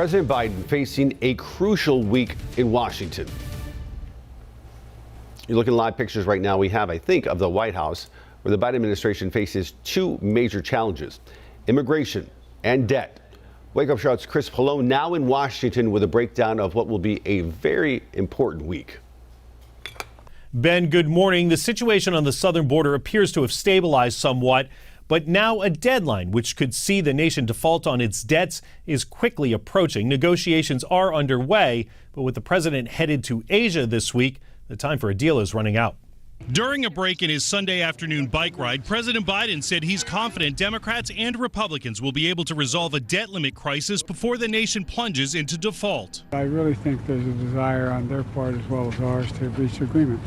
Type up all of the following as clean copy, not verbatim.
President Biden facing a crucial week in Washington. You're looking at live pictures right now. We have, I think, of the White House, where the Biden administration faces two major challenges: immigration and debt. Wake Up Charlotte's Chris Pallone now in Washington with a breakdown of what will be a very important week. Ben, good morning. The situation on the southern border appears to have stabilized somewhat, but now a deadline which could see the nation default on its debts is quickly approaching. Negotiations are underway, but with the president headed to Asia this week, the time for a deal is running out. During a break in his Sunday afternoon bike ride, President Biden said he's confident Democrats and Republicans will be able to resolve a debt limit crisis before the nation plunges into default. I really think there's a desire on their part as well as ours to reach agreement.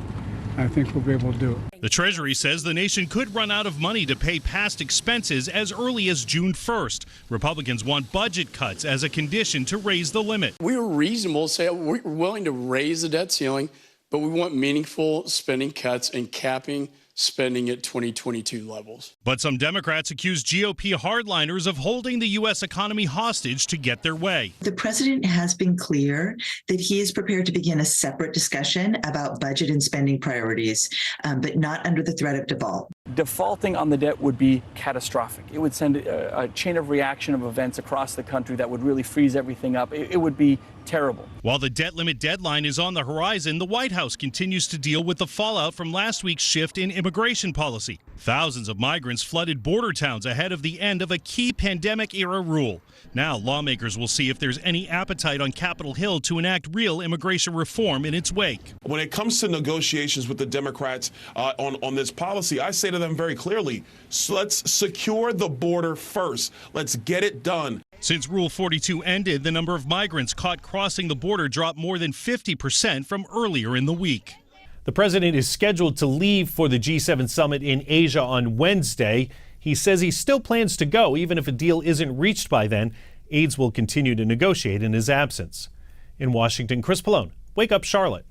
I think we'll be able to do it. The Treasury says the nation could run out of money to pay past expenses as early as June 1st. Republicans want budget cuts as a condition to raise the limit. We were reasonable, say we're willing to raise the debt ceiling, but we want meaningful spending cuts and capping spending at 2022 levels. But some Democrats accuse GOP hardliners of holding the U.S. economy hostage to get their way. The president has been clear that he is prepared to begin a separate discussion about budget and spending priorities, but not under the threat of default. Defaulting on the debt would be catastrophic. It would send a chain of reaction of events across the country that would really freeze everything up. It would be terrible. While the debt limit deadline is on the horizon, the White House continues to deal with the fallout from last week's shift in immigration policy. Thousands of migrants flooded border towns ahead of the end of a key pandemic-era rule. Now lawmakers will see if there's any appetite on Capitol Hill to enact real immigration reform in its wake. When it comes to negotiations with the Democrats on this policy, I say to them very clearly, let's secure the border first. Let's get it done. Since Rule 42 ended, the number of migrants caught crossing the border dropped more than 50% from earlier in the week. The president is scheduled to leave for the G7 summit in Asia on Wednesday. He says he still plans to go, even if a deal isn't reached by then. Aides will continue to negotiate in his absence. In Washington, Chris Pallone, Wake Up Charlotte.